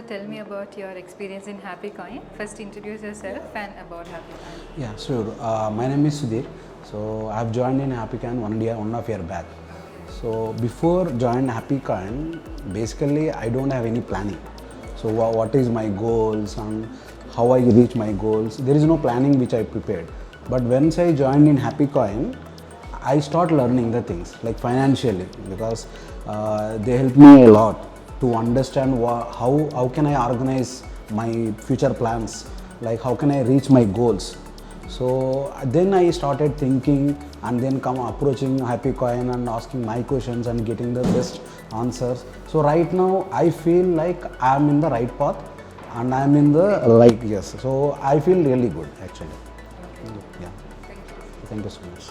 tell me about your experience in Happycoin. First, introduce yourself and about Happycoin. Yeah, sure. My name is Sudhir. So I've joined in Happycoin 1.5 year back. So before joining Happycoin, basically I don't have any planning. So what is my goals and how I reach my goals? There is no planning which I prepared. But once I joined in Happycoin, I start learning the things like financially because they help me a lot to understand how can I organize my future plans, like how can I reach my goals. So then I started thinking and then come approaching Happycoin and asking my questions and getting the best answers. So right now I feel like I am in the right path and I am in the right yes. So I feel really good actually. Yeah. Thank you. Thank you so much.